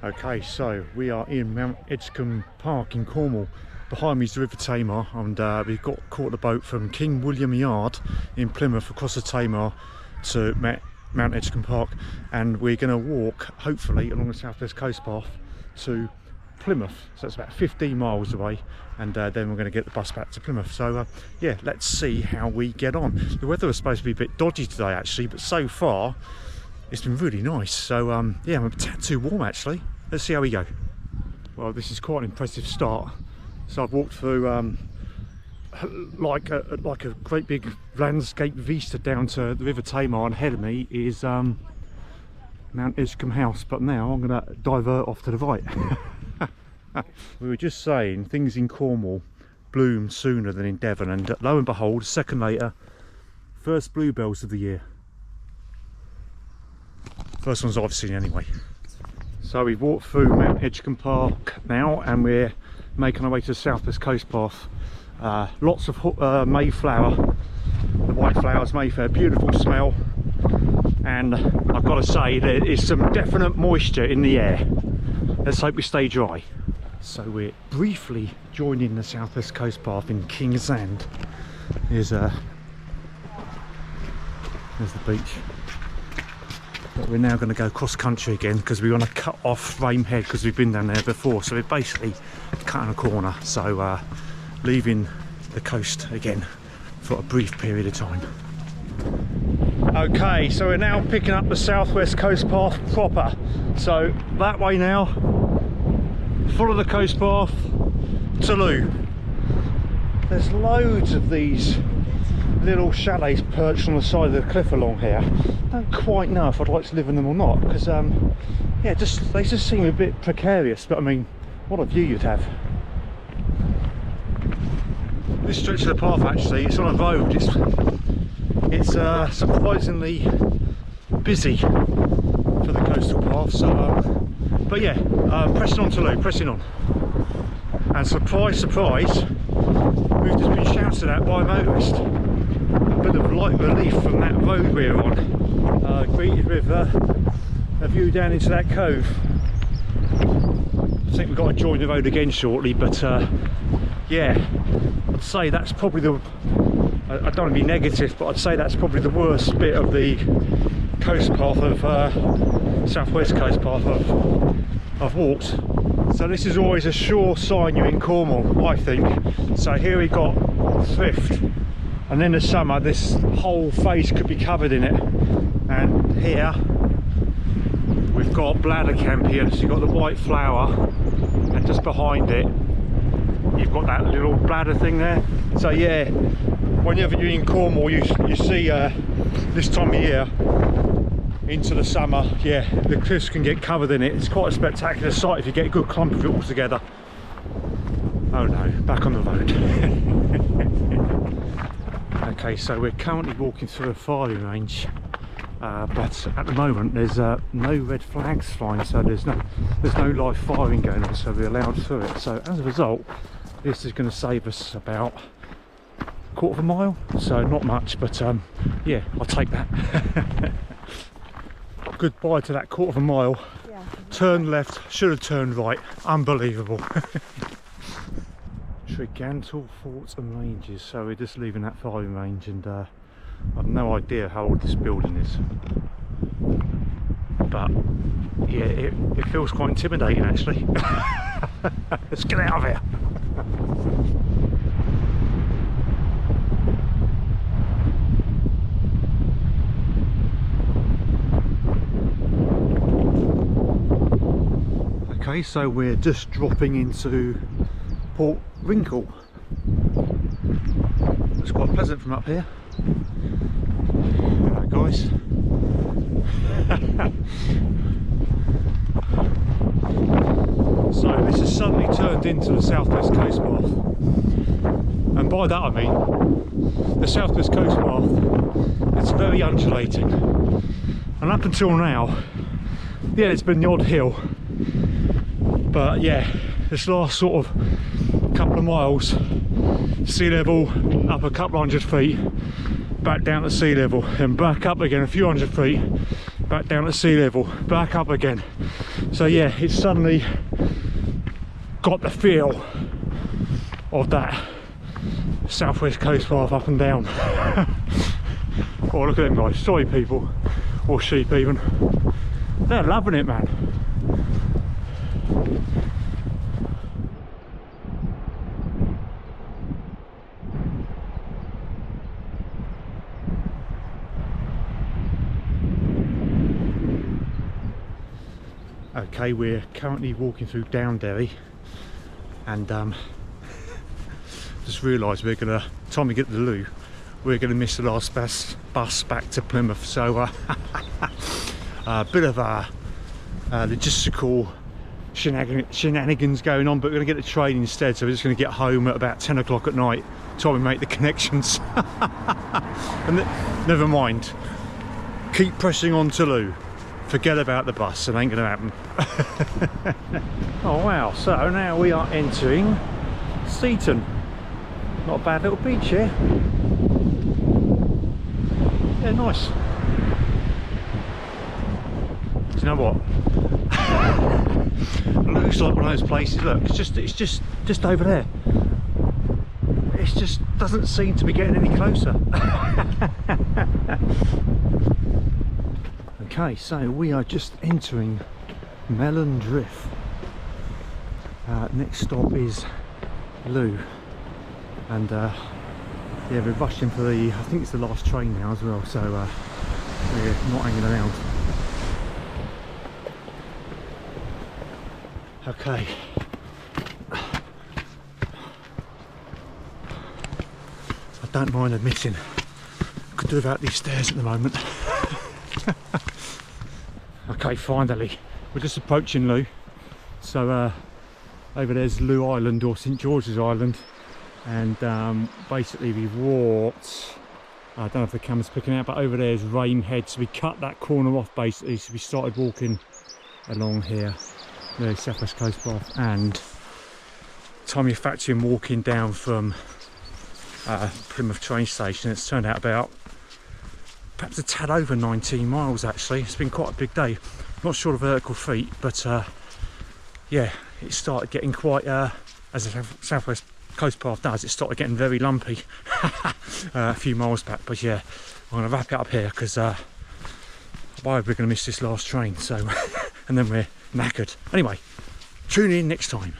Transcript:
Okay, so we are in Mount Edgecombe Park in Cornwall. Behind me is the River Tamar, and we've caught the boat from King William Yard in Plymouth across the Tamar to Mount Edgecombe Park, and we're going to walk, hopefully, along the South West Coast Path to Plymouth. So it's about 15 miles away, and then we're going to get the bus back to Plymouth. So yeah, let's see how we get on. The weather was supposed to be a bit dodgy today actually, but so far it's been really nice. So yeah, I'm a tad too warm actually. Let's see how we go. Well, this is quite an impressive start. So I've walked through like a great big landscape vista down to the River Tamar, and ahead of me is Mount Edgecombe House, but now I'm going to divert off to the right. We were just saying things in Cornwall bloom sooner than in Devon, and lo and behold, a second later, first bluebells of the year. First ones I've seen anyway. So we've walked through Mount Edgecombe Park now, and we're making our way to the South West Coast Path. Lots of Mayflower, the white flowers, Mayfair, beautiful smell, and I've got to say there is some definite moisture in the air. Let's hope we stay dry. So we're briefly joining the South West Coast Path in King's End. There's the beach. But we're now going to go cross country again because we want to cut off Rame Head because we've been down there before. So we're basically cutting a corner. So leaving the coast again for a brief period of time. Okay, so we're now picking up the South West Coast Path proper. So that way now, follow the coast path to Looe. There's loads of these little chalets perched on the side of the cliff along here. I don't quite know if I'd like to live in them or not, because yeah, they just seem a bit precarious, but I mean, what a view you'd have. This stretch of the path actually, it's on a road, it's surprisingly busy for the coastal path, so but yeah, pressing on to Looe, pressing on. And surprise, surprise, we've just been shouted at by a motorist. A bit of light relief from that road we're on, greeted with a view down into that cove. I think we've got to join the road again shortly, but yeah, I'd say that's probably the, I don't want to be negative, but I'd say that's probably the worst bit of the coast path of South West Coast Path I've walked. So this is always a sure sign you're in Cornwall, I think. So here we got thrift, and in the summer this whole face could be covered in it. And here we've got bladder campion, so you've got the white flower, and just behind it you've got that little bladder thing there. So yeah, whenever you're in Cornwall you see this time of year into the summer, yeah, the cliffs can get covered in it. It's quite a spectacular sight if you get a good clump of it all together. Oh no, back on the road. Okay, so we're currently walking through a firing range, but at the moment there's no red flags flying, so there's no live firing going on, so we're allowed through it. So as a result, this is going to save us about a quarter of a mile, so not much, but yeah, I'll take that. Goodbye to that quarter of a mile. Yeah. Turn left, should have turned right. Unbelievable. Tregantle Forts and Ranges. So we're just leaving that firing range, and I've no idea how old this building is, but yeah, it feels quite intimidating actually. Let's get out of here. Okay, so we're just dropping into Port Wrinkle. It's quite pleasant from up here. Hello guys. So this has suddenly turned into the South West Coast Path, and by that I mean the South West Coast Path, it's very undulating, and up until now, yeah, it's been the odd hill, but yeah, this last sort of couple of miles, sea level up a couple hundred feet, back down to sea level, and back up again a few hundred feet, back down to sea level, back up again. So yeah, it's suddenly got the feel of that southwest coast path up and down. Oh, look at them guys, soy people, or sheep even. They're loving it, man. Okay, we're currently walking through Downderry, and just realised we're gonna, time we get to the Looe, we're gonna miss the last bus back to Plymouth. So a bit of a logistical shenanigans going on, but we're gonna get the train instead. So we're just gonna get home at about 10 o'clock at night, time we make the connections. And never mind, keep pressing on to Looe. Forget about the bus, it ain't gonna happen. Oh wow, so now we are entering Seaton. Not a bad little beach here. Yeah, nice. Do you know what? It looks like one of those places, look, it's just over there. It just doesn't seem to be getting any closer. Okay, so we are just entering Melon Drift. Next stop is Looe, and yeah, we're rushing for the, I think it's the last train now as well, so we're not hanging around. Okay. I don't mind admitting, I could do without these stairs at the moment. Okay, finally, we're just approaching Looe. So over there's Looe Island, or St George's Island, and basically we've walked, I don't know if the camera's picking out, but over there's Rame Head, so we cut that corner off basically, so we started walking along here, the South West Coast Path, and time you're factoring walking down from Plymouth train station, it's turned out about perhaps a tad over 19 miles actually. It's been quite a big day. Not sure of vertical feet, but yeah, it started getting quite, as the South West Coast Path does, it started getting very lumpy a few miles back. But yeah, I'm going to wrap it up here because we're going to miss this last train, so and then we're knackered. Anyway, tune in next time.